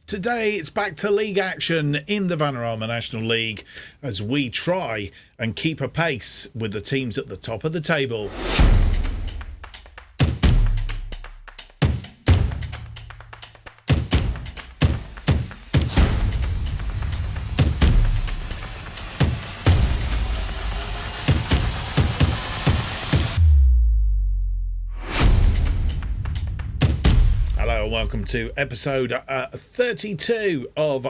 Today it's back to league action in the Vanarama National League as we try and keep a pace with the teams at the top of the table. Welcome to episode 32 of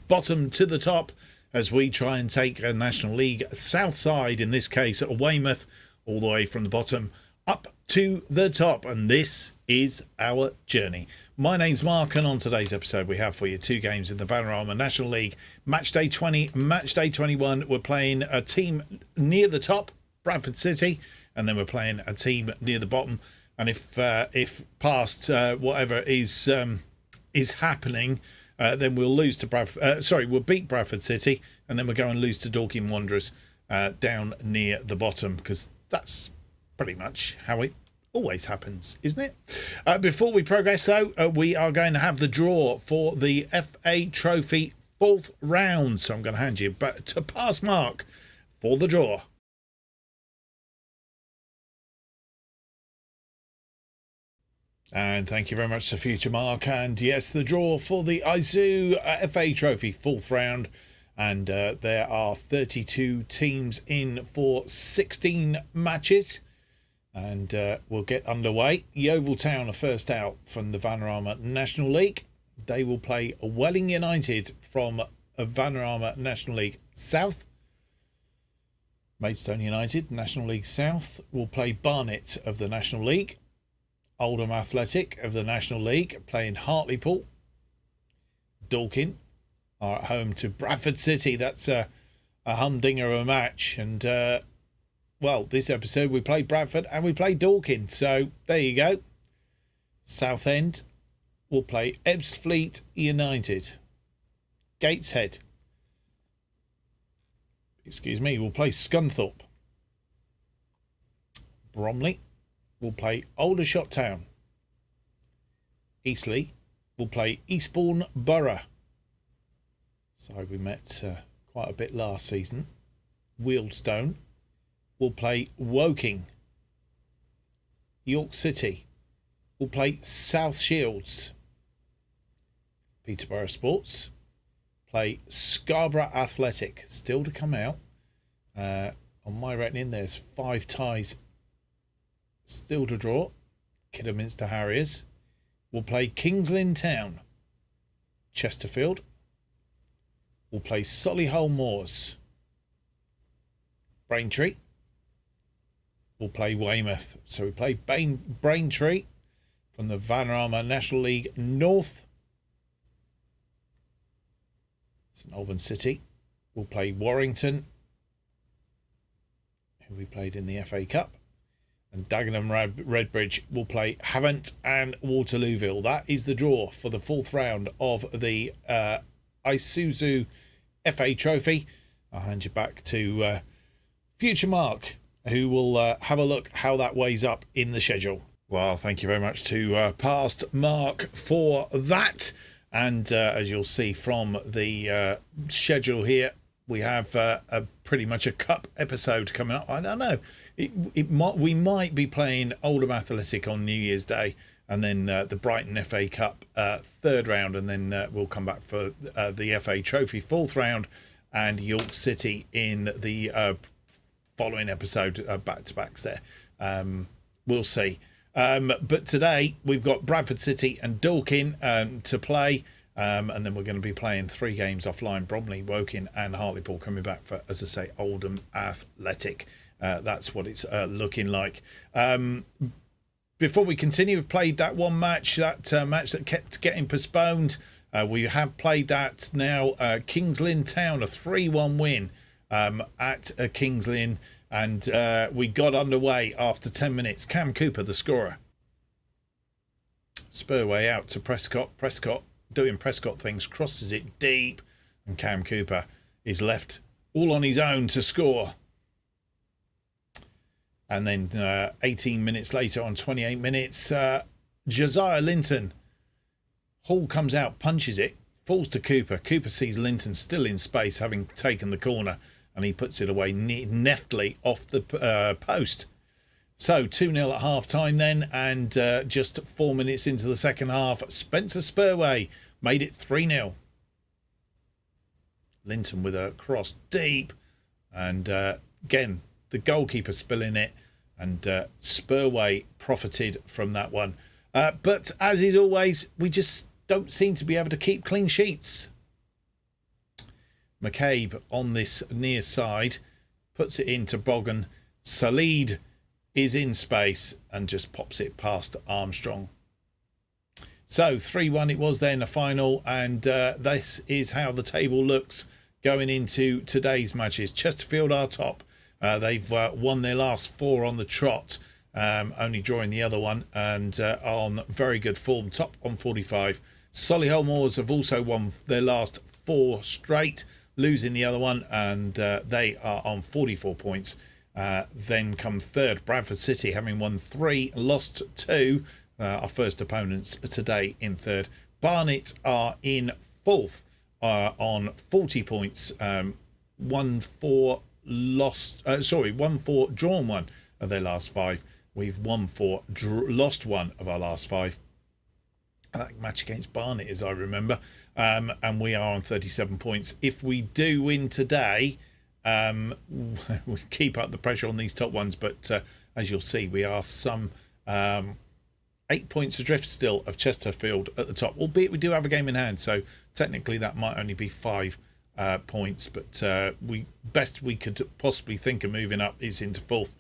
Bottom to the Top as we try and take a National League South side, in this case at Weymouth, all the way from the bottom up to the top. And this is our journey. My name's Mark, and on today's episode we have for you two games in the Vanarama National League. Match day 20, match day 21, we're playing a team near the top, Bradford City, and then we're playing a team near the bottom. And if past whatever is happening, then we'll lose to we'll beat Bradford City, and then we'll go and lose to Dorking Wanderers down near the bottom, because that's pretty much how it always happens, isn't it? Before we progress, though, we are going to have the draw for the FA Trophy 4th round. So I'm going to hand you back to Pass Mark for the draw. And thank you very much to Future Mark. And yes, the draw for the ISU FA Trophy 4th round. And there are 32 teams in for 16 matches. And we'll get underway. Yeovil Town are first out from the Vanarama National League. They will play Welling United from Vanarama National League South. Maidstone United, National League South, will play Barnet of the National League. Oldham Athletic of the National League playing Hartlepool. Dorking are at home to Bradford City. That's a humdinger of a match. And, well, this episode we played Bradford and we played Dorking. So there you go. Southend will play Ebbsfleet United. Gateshead, will play Scunthorpe. Bromley will play Aldershot Town. Eastleigh will play Eastbourne Borough. So we met quite a bit last season. Wealdstone will play Woking. York City will play South Shields. Peterborough Sports play Scarborough Athletic. Still to come out. On my reckoning, there's 5 ties still to draw. Kidderminster Harriers will play Kings Lynn Town. Chesterfield will play Solihull Moors. Braintree will play Weymouth. So we play Braintree from the Vanarama National League North. St Albans City will play Warrington, who we played in the FA Cup. And Dagenham Redbridge will play Havant and Waterlooville. That is the draw for the 4th round of the Isuzu FA Trophy. I'll hand you back to Future Mark, who will have a look how that weighs up in the schedule. Well, thank you very much to Past Mark for that. And as you'll see from the schedule here, we have pretty much a cup episode coming up. I don't know. We might be playing Oldham Athletic on New Year's Day, and then the Brighton FA Cup 3rd round, and then we'll come back for the FA Trophy 4th round, and York City in the following episode, back-to-backs there. We'll see. But today we've got Bradford City and Dorking to play. And then we're going to be playing 3 games offline. Bromley, Woking and Hartlepool coming back for, as I say, Oldham Athletic. That's what it's looking like. Before we continue, we've played that one match, match that kept getting postponed. We have played that now. Kings Lynn Town, a 3-1 win at Kings Lynn. And we got underway after 10 minutes. Cam Cooper, the scorer. Spur way out to Prescott. Prescott doing Prescott things, crosses it deep, and Cam Cooper is left all on his own to score. And then 18 minutes later, on 28 minutes, Josiah Linton, Hall comes out, punches it, falls to Cooper. Cooper sees Linton still in space, having taken the corner, and he puts it away neftly off the post. So 2-0 at half-time then, and just 4 minutes into the second half, Spencer Spurway made it 3-0. Linton with a cross deep, and again, the goalkeeper spilling it, and Spurway profited from that one. But as is always, we just don't seem to be able to keep clean sheets. McCabe on this near side puts it into Bogan. Salid is in space and just pops it past Armstrong. So 3-1 it was then, a final, and this is how the table looks going into today's matches. Chesterfield are top. They've won their last 4 on the trot, only drawing the other one, and on very good form, top on 45. Solihull Moors have also won their last 4 straight, losing the other one, and they are on 44 points. Then come third, Bradford City, having won 3, lost 2. Our first opponents today in third. Barnet are in fourth on 40 points. 1-4 lost. 1-4 drawn 1 of their last 5. We've won 4, lost 1 of our last 5. That match against Barnet, as I remember, and we are on 37 points. If we do win today, we keep up the pressure on these top ones, but as you'll see, we are some 8 points adrift still of Chesterfield at the top, albeit we do have a game in hand, so technically that might only be 5 points, but best we could possibly think of moving up is into 4th.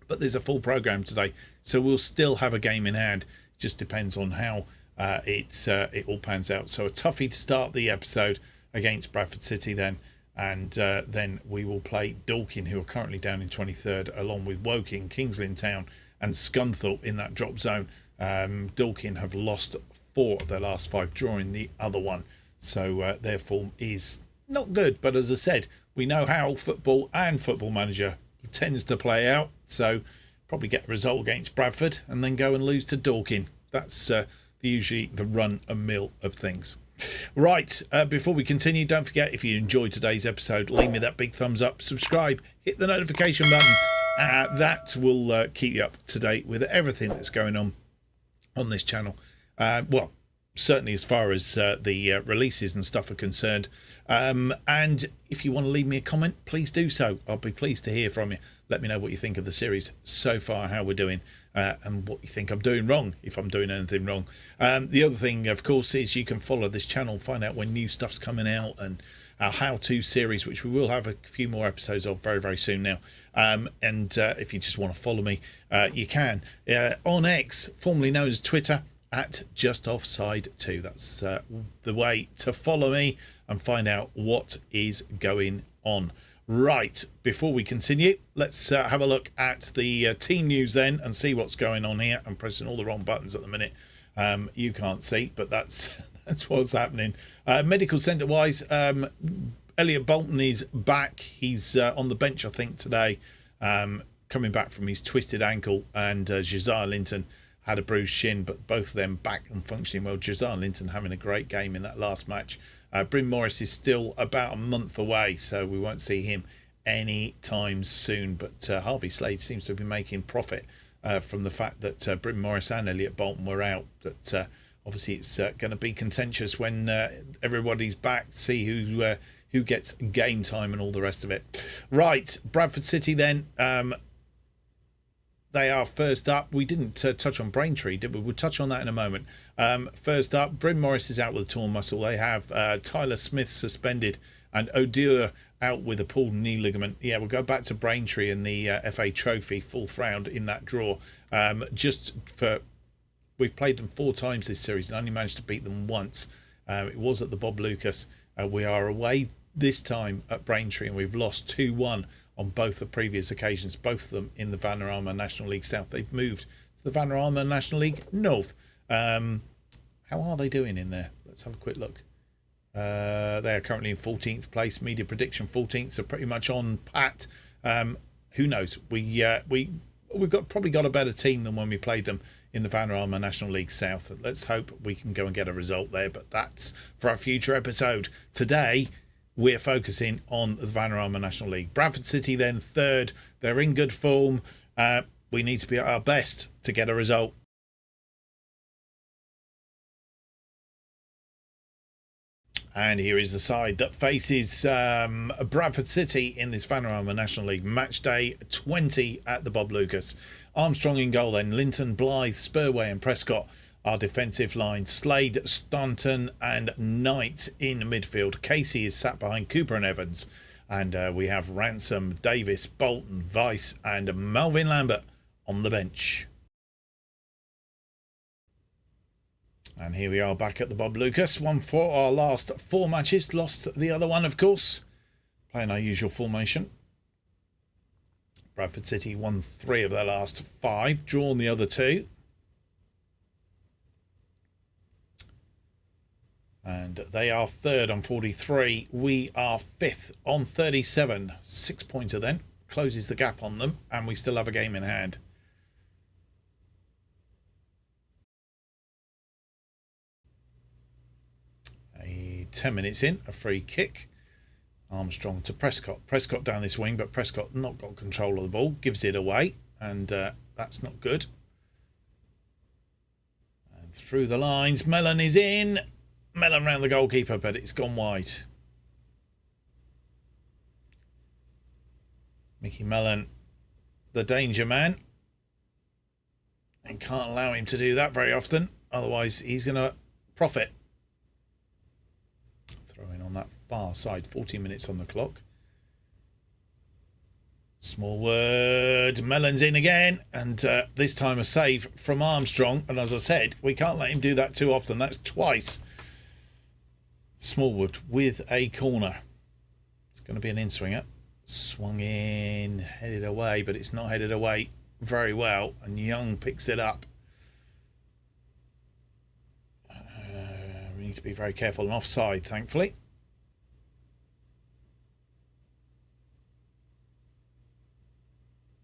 But there's a full programme today, so we'll still have a game in hand. Just depends on how it all pans out. So a toughie to start the episode against Bradford City then, and then we will play Dorking, who are currently down in 23rd, along with Woking, Kings Lynn Town and Scunthorpe in that drop zone. Dorking have lost 4 of their last 5, drawing the other one, so their form is not good, but as I said, we know how football and Football Manager tends to play out, so probably get a result against Bradford and then go and lose to Dorking. That's usually the run and mill of things. Right, before we continue, don't forget, if you enjoyed today's episode, leave me that big thumbs up, subscribe, hit the notification button. That will keep you up to date with everything that's going on this channel. Well, certainly as far as the releases and stuff are concerned. And if you want to leave me a comment, please do so. I'll be pleased to hear from you. Let me know what you think of the series so far, how we're doing, and what you think I'm doing wrong, if I'm doing anything wrong. The other thing, of course, is you can follow this channel, find out when new stuff's coming out, and our how-to series, which we will have a few more episodes of very, very soon now. And if you just want to follow me, you can. On X, formerly known as Twitter, at JustOffside2. That's the way to follow me and find out what is going on. Right, before we continue, let's have a look at the team news then and see what's going on here. I'm pressing all the wrong buttons at the minute. You can't see, but that's what's happening. Medical centre wise, Elliot Bolton is back. He's on the bench, I think, today, coming back from his twisted ankle, and Josiah Linton had a bruised shin, but both of them back and functioning well. Josiah Linton having a great game in that last match. Bryn Morris is still about a month away, so we won't see him any time soon. But Harvey Slade seems to be making profit from the fact that Bryn Morris and Elliot Bolton were out. But obviously it's going to be contentious when everybody's back, see who gets game time and all the rest of it. Right, Bradford City then. They are first up. We didn't touch on Braintree, did we? We'll touch on that in a moment. First up, Bryn Morris is out with a torn muscle. They have Tyler Smith suspended and O'Dure out with a pulled knee ligament. Yeah, we'll go back to Braintree in the FA Trophy, 4th round in that draw. We've played them 4 times this series and only managed to beat them once. It was at the Bob Lucas. We are away this time at Braintree, and we've lost 2-1 on both the previous occasions, both of them in the Vanarama National League South. They've moved to the Vanarama National League North. How are they doing in there? Let's have a quick look. They are currently in 14th place. Media prediction 14th, so pretty much on pat. Who knows? We've probably got a better team than when we played them in the Vanarama National League South. Let's hope we can go and get a result there, but that's for a future episode. Today, we're focusing on the Vanarama National League. Bradford City then third. They're in good form. We need to be at our best to get a result. And here is the side that faces Bradford City in this Vanarama National League. Match day 20 at the Bob Lucas. Armstrong in goal then. Linton, Blythe, Spurway and Prescott are defensive line. Slade, Staunton and Knight in midfield. Casey is sat behind Cooper and Evans. And we have Ransom, Davis, Bolton, Vice and Melvin Lambert on the bench. And here we are back at the Bob Lucas. Won for our last 4 matches. Lost the other one, of course. Playing our usual formation. Bradford City won 3 of their last 5. Drawn the other 2. And they are third on 43. We are 5th on 37. 6-pointer then. Closes the gap on them. And we still have a game in hand. 10 minutes in, a free kick. Armstrong to Prescott. Prescott down this wing, but Prescott not got control of the ball. Gives it away, and that's not good. And through the lines, Mellon is in. Mellon round the goalkeeper, but it's gone wide. Mickey Mellon, the danger man. And can't allow him to do that very often. Otherwise, he's going to profit. Throwing on that far side, 40 minutes on the clock. Small word, Mellon's in again, and this time a save from Armstrong. And as I said, we can't let him do that too often. That's twice. Smallwood with a corner. It's going to be an in-swinger. Swung in, headed away, but it's not headed away very well. And Young picks it up. We need to be very careful and offside, thankfully.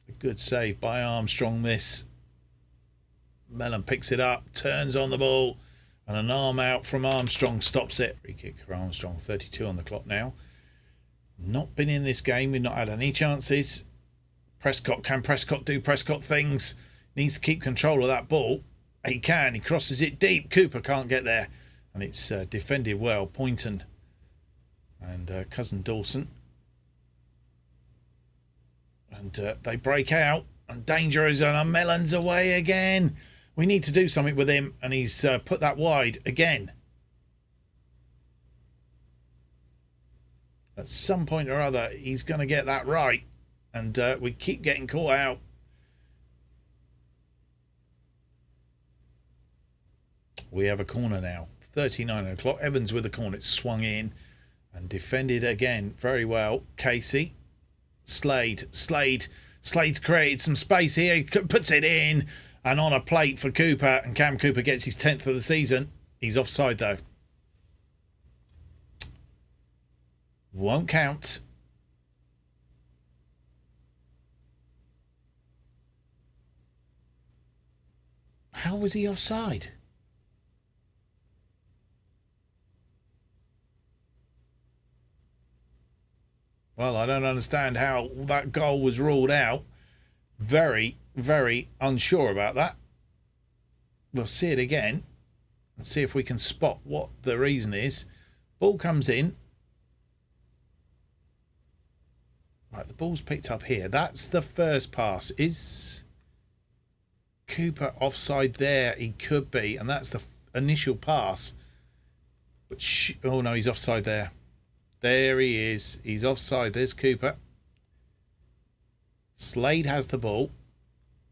A good save by Armstrong this. Mellon picks it up, turns on the ball, and an arm out from Armstrong stops it. Free kick for Armstrong, 32 on the clock now. Not been in this game, we've not had any chances. Prescott, can Prescott do Prescott things? Needs to keep control of that ball. He can, he crosses it deep. Cooper can't get there. And it's defended well. Poynton and Cousin Dawson. And they break out. And danger is on. Mellon's away again. We need to do something with him. And he's put that wide again. At some point or other, he's going to get that right. And we keep getting caught out. We have a corner now. 39 o'clock. Evans with the corner. It's swung in and defended again very well. Casey. Slade's created some space here. Puts it in and on a plate for Cooper. And Cam Cooper gets his 10th of the season. He's offside though. Won't count. How was he offside? Well, I don't understand how that goal was ruled out. Very, very unsure about that. We'll see it again and see if we can spot what the reason is. Ball comes in. Right, the ball's picked up here. That's the first pass. Is Cooper offside there? He could be, and that's the initial pass. But oh no, he's offside there. There he is. He's offside. There's Cooper. Slade has the ball.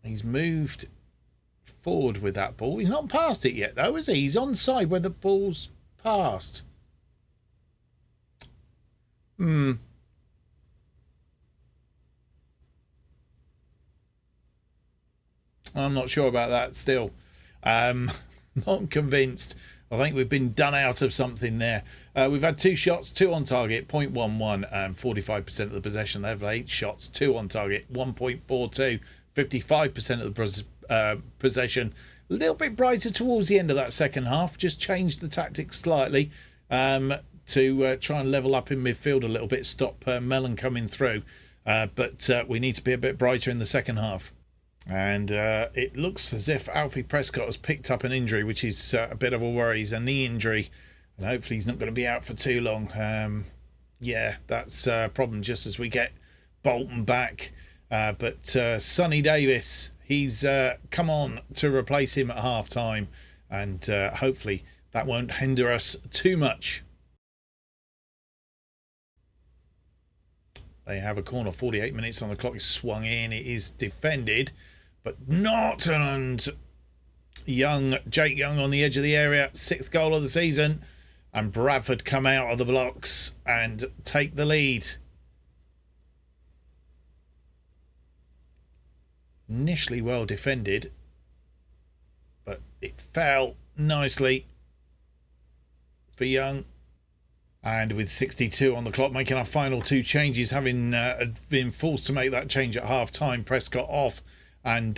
He's moved forward with that ball. He's not passed it yet, though, is he? He's onside where the ball's passed. I'm not sure about that still. Not convinced. I think we've been done out of something there. We've had 2 shots, 2 on target, 0.11 and 45% of the possession. They've had 8 shots, 2 on target, 1.42, 55% of the possession, a little bit brighter towards the end of that second half. Just changed the tactics slightly to try and level up in midfield a little bit, stop Mellon coming through. But we need to be a bit brighter in the second half. And it looks as if Alfie Prescott has picked up an injury, which is a bit of a worry. He's a knee injury, and hopefully he's not going to be out for too long. Yeah, that's a problem just as we get Bolton back. But Sonny Davis, he's come on to replace him at half-time, and hopefully that won't hinder us too much. They have a corner, 48 minutes on the clock, is swung in. It is defended, but not. And Jake Young on the edge of the area, 6th goal of the season. And Bradford come out of the blocks and take the lead. Initially well defended, but it fell nicely for Young. And with 62 on the clock, making our final 2 changes, having been forced to make that change at half-time, Prescott off, and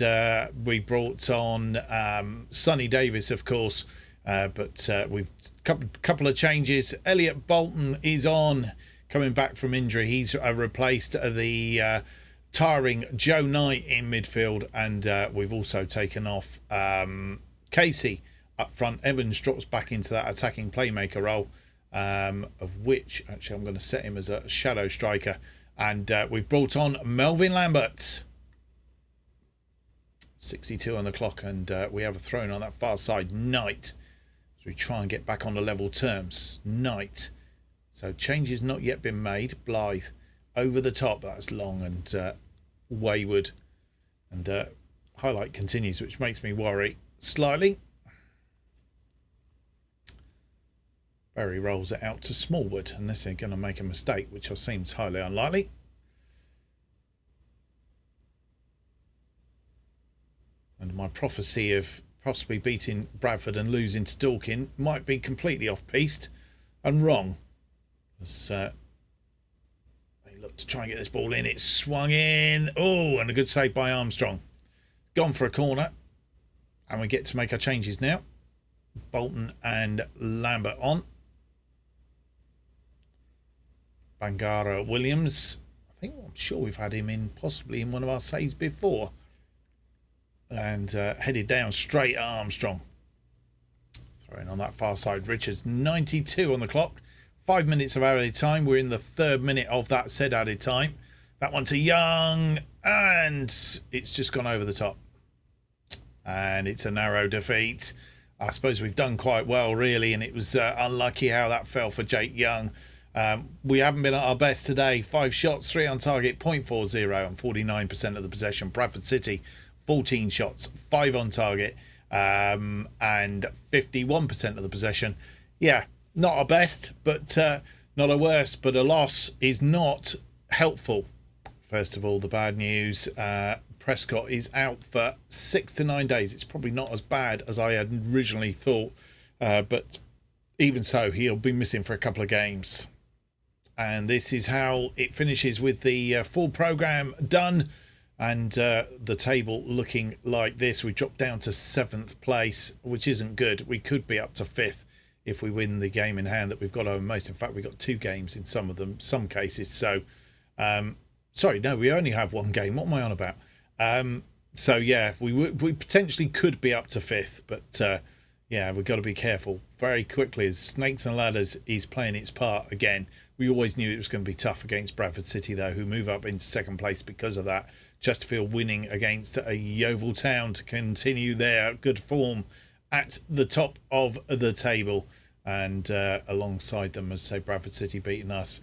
we brought on Sonny Davis, of course. But we've couple of changes. Elliot Bolton is on, coming back from injury. He's replaced the tiring Joe Knight in midfield, and we've also taken off Casey up front. Evans drops back into that attacking playmaker role. Of which actually I'm going to set him as a shadow striker, and we've brought on Melvin Lambert. 62 on the clock, and we have a throw-in on that far side. Knight, as we try and get back on the level terms. Knight, so changes not yet been made. Blythe over the top, that's long and wayward, and highlight continues, which makes me worry slightly. Berry rolls it out to Smallwood, unless they're going to make a mistake, which seems highly unlikely. And my prophecy of possibly beating Bradford and losing to Dorking might be completely off-piste and wrong. As they look to try and get this ball in, it's swung in. Oh, and a good save by Armstrong. Gone for a corner. And we get to make our changes now. Bolton and Lambert on. Bangara Williams, I'm sure we've had him in possibly in one of our saves before, and headed down straight at Armstrong. Throwing on that far side, Richards. 92 on the clock, 5 minutes of added time. We're in the 3rd minute of that said added time. That one to Young, and it's just gone over the top, and it's a narrow defeat. I suppose we've done quite well really, and it was unlucky how that fell for Jake Young. We haven't been at our best today. 5 shots, 3 on target, 0.40 and 49% of the possession. Bradford City, 14 shots, 5 on target, and 51% of the possession. Yeah, not our best, but not our worst. But a loss is not helpful. First of all, the bad news. Prescott is out for 6 to 9 days. It's probably not as bad as I had originally thought. But even so, he'll be missing for a couple of games. And this is how it finishes, with the full programme done and the table looking like this. We dropped down to 7th place, which isn't good. We could be up to 5th if we win the game in hand that we've got over most. In fact, we've got 2 games in some cases. So, sorry, no, we only have 1 game. What am I on about? So, yeah, we potentially could be up to 5th, but yeah, we've got to be careful very quickly as Snakes and Ladders is playing its part again. We always knew it was going to be tough against Bradford City, though, who move up into 2nd place because of that. Chesterfield winning against a Yeovil Town to continue their good form at the top of the table. And alongside them, as say, Bradford City beating us.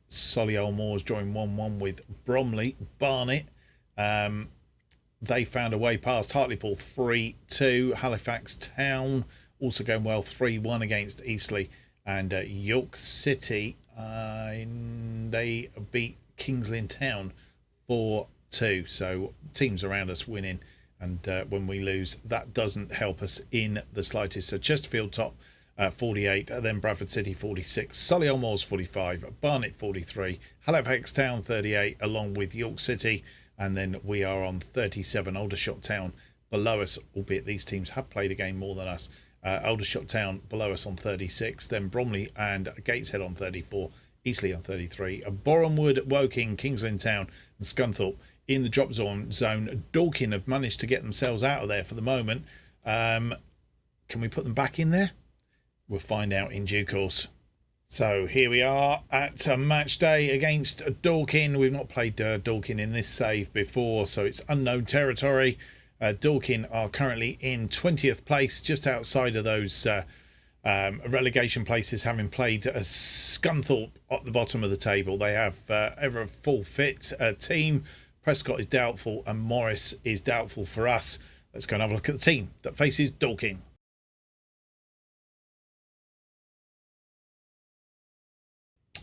Solihull Moors drawing 1-1 with Bromley. Barnet, they found a way past Hartlepool 3-2. Halifax Town also going well, 3-1 against Eastleigh. And York City, they beat Kings Lynn Town 4-2. So teams around us winning, and when we lose, that doesn't help us in the slightest. So Chesterfield top 48, then Bradford City 46, Solihull Moors 45, Barnet 43, Halifax Town 38, along with York City, and then we are on 37, Aldershot Town below us, albeit these teams have played a game more than us. Aldershot Town below us on 36, then Bromley and Gateshead on 34, Eastleigh on 33, Borehamwood, Woking, Kings Lynn Town and Scunthorpe in the drop zone. Dorking have managed to get themselves out of there for the moment. Can we put them back in there? We'll find out in due course. So here we are at match day against Dorking. We've not played Dorking in this save before, so it's unknown territory. Dorking are currently in 20th place, just outside of those relegation places, having played Scunthorpe at the bottom of the table. They have ever a full fit team. Prescott is doubtful and Morris is doubtful for us. Let's go and have a look at the team that faces Dorking.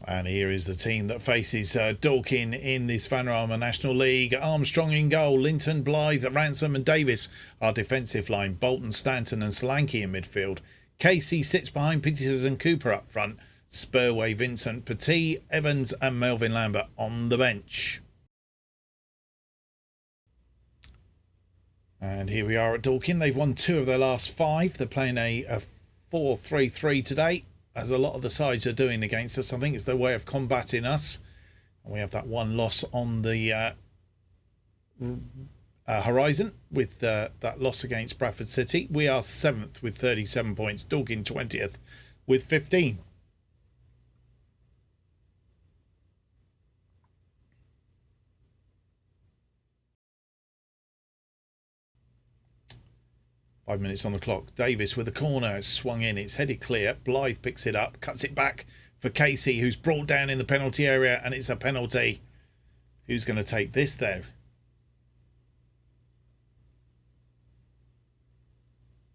And here is the team that faces Dorking in this Vanarama National League. Armstrong in goal, Linton, Blythe, Ransom and Davis are defensive line. Bolton, Stanton and Solanke in midfield. Casey sits behind Peters and Cooper up front. Spurway, Vincent, Petit, Evans and Melvin Lambert on the bench. And here we are at Dorking. They've won 2 of their last 5. They're playing a 4-3-3 today, as a lot of the sides are doing against us. I think it's their way of combating us. And we have that one loss on the horizon with that loss against Bradford City. We are 7th with 37 points. Dorking 20th with 15. Five minutes on the clock. Davis with a corner. It's swung in. It's headed clear. Blythe picks it up. Cuts it back for Casey, who's brought down in the penalty area. And it's a penalty. Who's going to take this, though?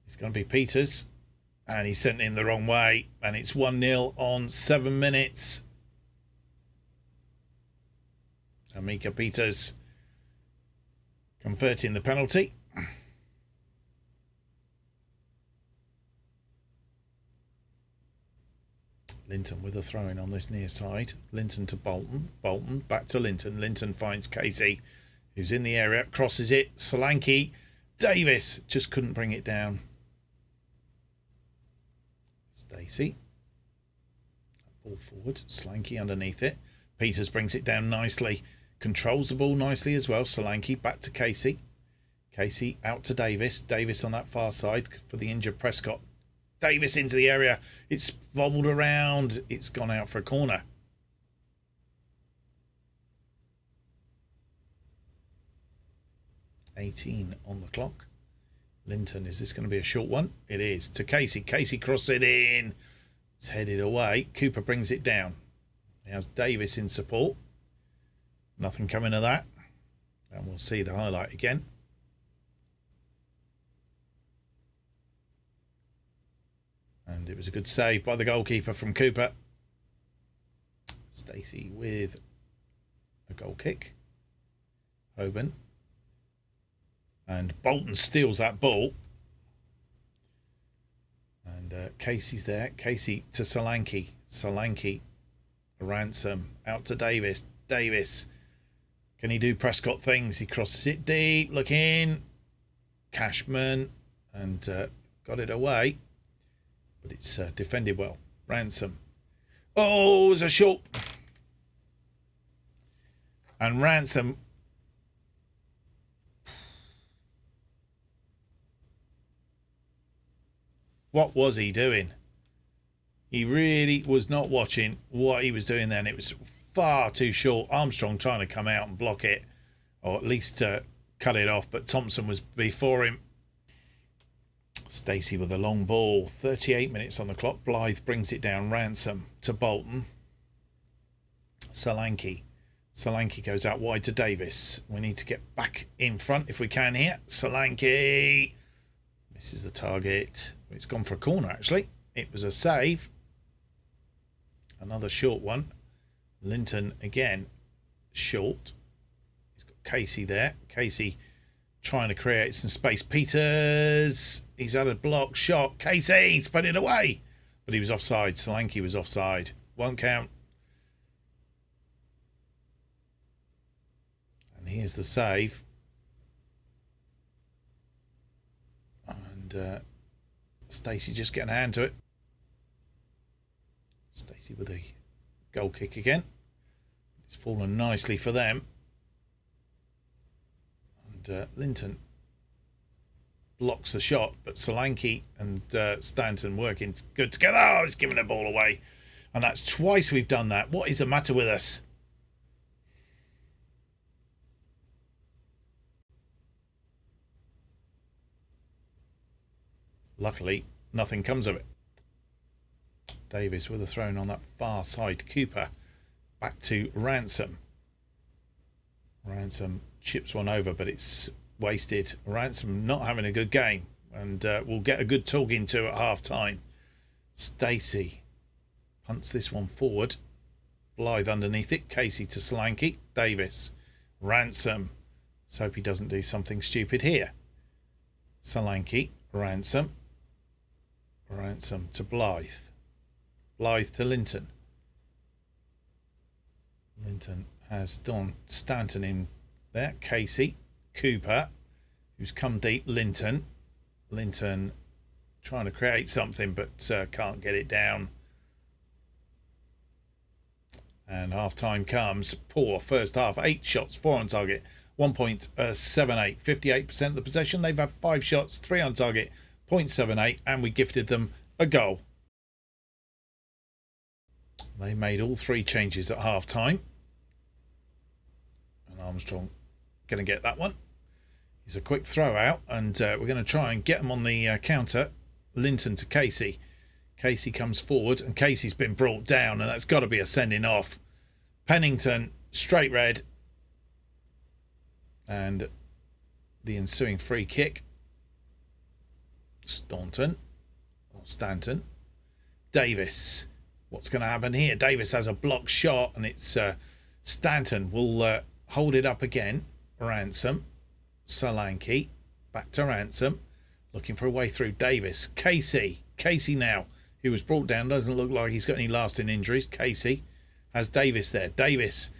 It's going to be Peters. And he sent in the wrong way. And it's 1-0 on 7 minutes. Amika Peters converting the penalty. Linton with a throw-in on this near side. Linton to Bolton. Bolton back to Linton. Linton finds Casey, who's in the area. Crosses it. Solanke. Davis just couldn't bring it down. Stacey. Ball forward. Solanke underneath it. Peters brings it down nicely. Controls the ball nicely as well. Solanke back to Casey. Casey out to Davis. Davis on that far side for the injured Prescott. Davis into the area. It's bobbled around. It's gone out for a corner. $18 on the clock. Linton, is this going to be a short one? It is. To Casey. Casey crosses it in. It's headed away. Cooper brings it down. He has Davis in support. Nothing coming of that. And we'll see the highlight again. And it was a good save by the goalkeeper from Cooper. Stacey with a goal kick. Hoban. And Bolton steals that ball. And Casey's there. Casey to Solanke. Solanke. Ransom. Out to Davis. Davis. Can he do Prescott things? He crosses it deep. Look in. Cashman. And got it away. But it's defended well. Ransom. Oh, it's a short. And Ransom. What was he doing? He really was not watching what he was doing then. It was far too short. Armstrong trying to come out and block it. Or at least cut it off. But Thompson was before him. Stacey with a long ball. 38 minutes on the clock. Blythe brings it down. Ransom to Bolton. Solanke. Solanke goes out wide to Davis. We need to get back in front if we can here. Solanke misses the target. It's gone for a corner, actually. It was a save. Another short one. Linton again. Short. He's got Casey there. Casey trying to create some space. Peters. He's had a block shot. Casey's put it away. But he was offside. Solanke was offside. Won't count. And here's the save. And Stacey just getting a hand to it. Stacey with a goal kick again. It's fallen nicely for them. And Linton blocks the shot, but Solanke and Stanton working good together. Oh, he's giving the ball away. And that's twice we've done that. What is the matter with us? Luckily, nothing comes of it. Davis with a throw on that far side. Cooper back to Ransom. Ransom chips one over, but it's wasted. Ransom not having a good game, and we'll get a good talking to at half time. Stacey punts this one forward. Blythe underneath it. Casey to Solanke. Davis. Ransom. Let's hope he doesn't do something stupid here. Solanke. Ransom. Ransom to Blythe. Blythe to Linton. Linton has Don Stanton in there. Casey. Cooper, who's come deep. Linton. Linton trying to create something, but can't get it down. And half time comes. Poor first half. 8 shots, 4 on target. 1.78. 58% of the possession. They've had 5 shots, 3 on target. 0.78, and we gifted them a goal. They made all 3 changes at half time. And Armstrong going to get that one. It's a quick throw out, and we're going to try and get them on the counter. Linton to Casey. Casey comes forward, and Casey's been brought down, and that's got to be a sending off. Pennington, straight red. And the ensuing free kick. Stanton. Davis. What's going to happen here? Davis has a blocked shot, and it's Stanton will hold it up again. Ransom. Solanke. Back to Ransom. Looking for a way through. Davis. Casey now, who was brought down. Doesn't look like he's got any lasting injuries. Casey has Davis there. Davis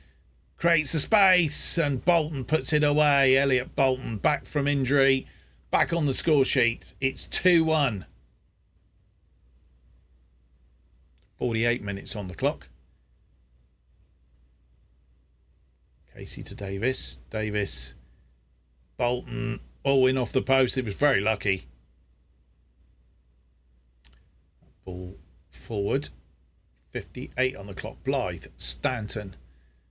creates a space, and Bolton puts it away. Elliot Bolton back from injury. Back on the score sheet. It's 2-1. 48 minutes on the clock. Casey to Davis. Davis. Bolton. Oh, in off the post. It was very lucky. Ball forward. 58 on the clock. Blythe. Stanton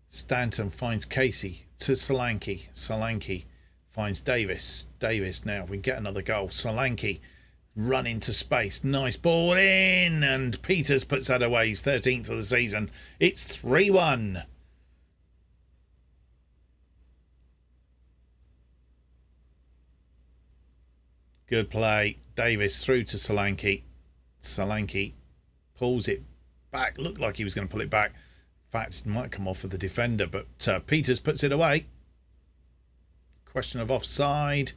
finds Casey to Solanke. Solanke finds Davis. Davis now. We get another goal. Solanke run into space. Nice ball in. And Peters puts that away. He's 13th of the season. It's 3-1. Good play. Davis through to Solanke. Solanke pulls it back. Looked like he was going to pull it back. In fact, it might come off of the defender, but Peters puts it away. Question of offside.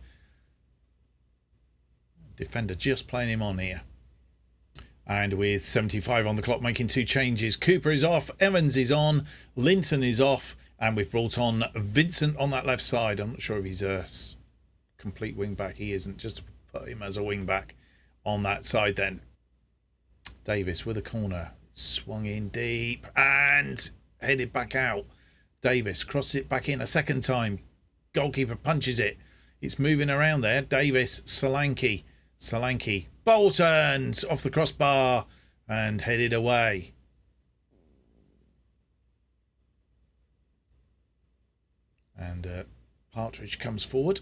Defender just playing him on here. And with 75 on the clock, making 2 changes. Cooper is off. Evans is on. Linton is off. And we've brought on Vincent on that left side. I'm not sure if he's a complete wing back. He isn't. Just to put him as a wing back on that side then. Davis with a corner. Swung in deep and headed back out. Davis crosses it back in a second time. Goalkeeper punches it. It's moving around there. Davis, Solanke. Bolton off the crossbar and headed away. And Partridge comes forward.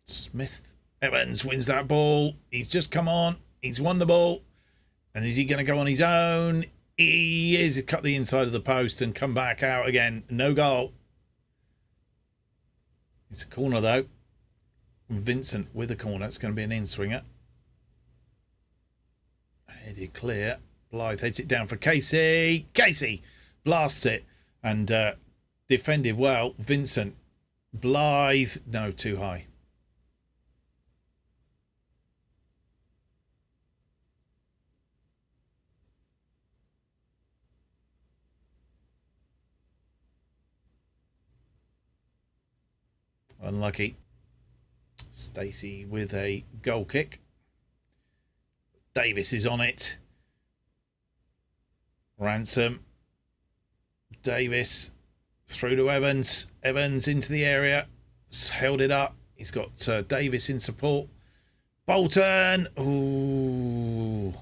Smith Evans wins that ball. He's just come on. He's won the ball. And is he going to go on his own? He is. He cut the inside of the post and come back out again. No goal. It's a corner though. Vincent with a corner. It's going to be an in-swinger. Headed clear. Blythe heads it down for Casey. Casey blasts it and defended well. Vincent. Blythe. No, too high. Unlucky. Stacey with a goal kick. Davis is on it. Ransom. Davis through to Evans. Evans into the area. Held it up. He's got Davis in support. Bolton. Ooh.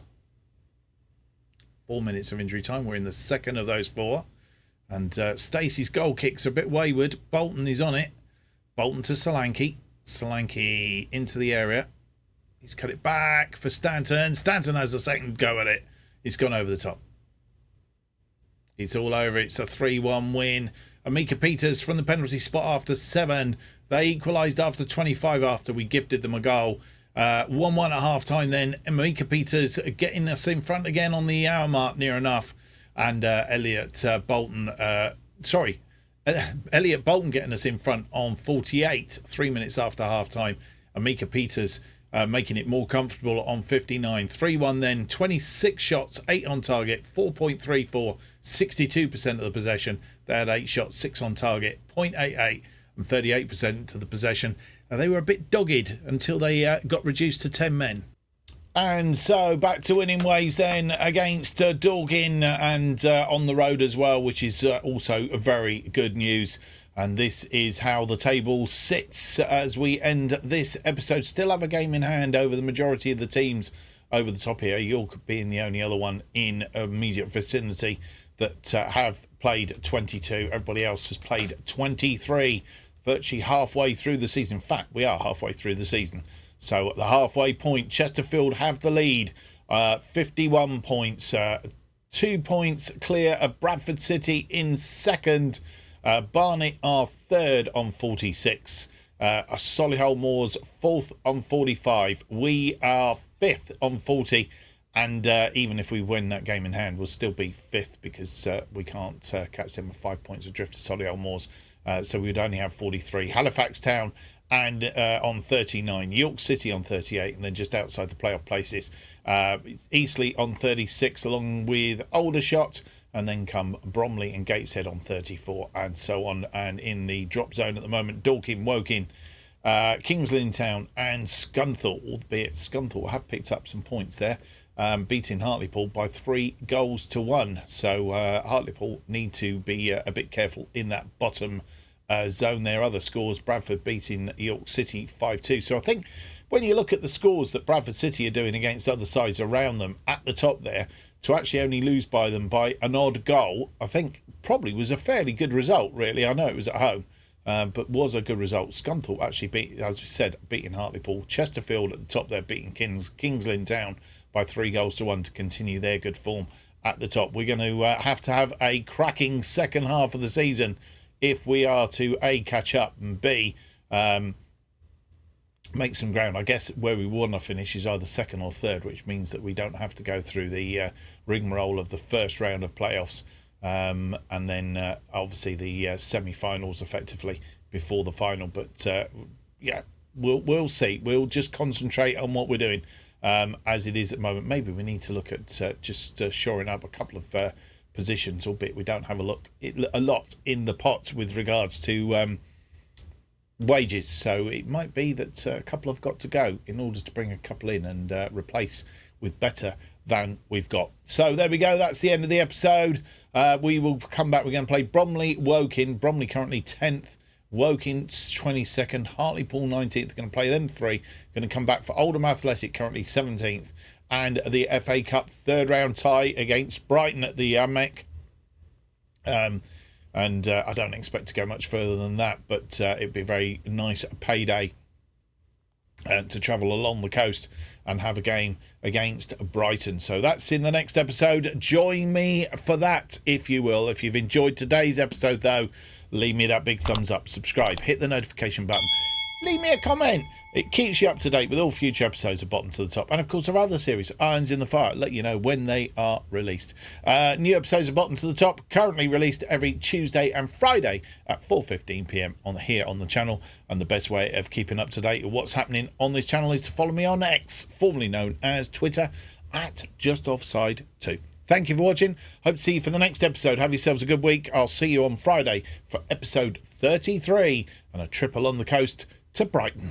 4 minutes of injury time. We're in the second of those 4. And Stacey's goal kick's a bit wayward. Bolton is on it. Bolton to Solanke. Solanke into the area. He's cut it back for Stanton. Stanton has a second go at it. It's gone over the top. It's all over. It's a 3-1 win. Amika Peters from the penalty spot after 7. They equalised after 25 after we gifted them a goal. 1-1 at half-time then. Amika Peters getting us in front again on the hour mark near enough. And Elliot Bolton getting us in front on 48, 3 minutes after half-time. Amika Peters making it more comfortable on 59. 3-1 then, 26 shots, 8 on target, 4.34, 62% of the possession. They had 8 shots, 6 on target, 0.88 and 38% to the possession. And they were a bit dogged until they got reduced to 10 men. And so back to winning ways then against Dorking and on the road as well, which is also very good news. And this is how the table sits as we end this episode. Still have a game in hand over the majority of the teams over the top here. York being the only other one in immediate vicinity that have played 22. Everybody else has played 23, virtually halfway through the season. In fact, we are halfway through the season. So at the halfway point, Chesterfield have the lead, 51 points, 2 points clear of Bradford City in second. Barnet are third on 46. Solihull Moors fourth on 45. We are fifth on 40. And even if we win that game in hand, we'll still be fifth because we can't catch them with 5 points adrift to Solihull Moors. So we would only have 43. Halifax Town and on 39, York City on 38, and then just outside the playoff places, Eastleigh on 36, along with Aldershot, and then come Bromley and Gateshead on 34, and so on. And in the drop zone at the moment, Dorking, Woking, Kings Lynn Town and Scunthorpe, albeit Scunthorpe have picked up some points there, beating Hartlepool by 3-1. So Hartlepool need to be a bit careful in that bottom zone there. Other scores, Bradford beating York City 5-2. So I think when you look at the scores that Bradford City are doing against other sides around them at the top there, to actually only lose by them by an odd goal, I think probably was a fairly good result, really. I know it was at home, but was a good result. Scunthorpe actually beat, as we said, beating Hartlepool. Chesterfield at the top there beating Kings Lynn Town by 3-1 to continue their good form at the top. We're going to have a cracking second half of the season if we are to A, catch up, and B, make some ground. I guess where we want to finish is either second or third, which means that we don't have to go through the rigmarole of the first round of playoffs, and then obviously the semi-finals effectively before the final. But yeah, we'll see. We'll just concentrate on what we're doing as it is at the moment. Maybe we need to look at just shoring up a couple of positions, albeit we don't have a lot in the pot with regards to wages. So it might be that a couple have got to go in order to bring a couple in and replace with better than we've got. So there we go. That's the end of the episode. We will come back. We're going to play Bromley, Woking. Bromley currently 10th. Woking 22nd. Hartlepool 19th. Going to play them 3. Going to come back for Oldham Athletic currently 17th. And the FA Cup third round tie against Brighton at the Amex. And I don't expect to go much further than that, but it'd be a very nice payday to travel along the coast and have a game against Brighton. So that's in the next episode. Join me for that, if you will. If you've enjoyed today's episode, though, leave me that big thumbs up, subscribe, hit the notification button, leave me a comment. It keeps you up to date with all future episodes of Bottom to the Top. And, of course, our other series, Irons in the Fire, let you know when they are released. New episodes of Bottom to the Top currently released every Tuesday and Friday at 4:15pm here on the channel. And the best way of keeping up to date with what's happening on this channel is to follow me on X, formerly known as Twitter, at JustOffsideFM. Thank you for watching. Hope to see you for the next episode. Have yourselves a good week. I'll see you on Friday for episode 33 and a trip along the coast to Brighton.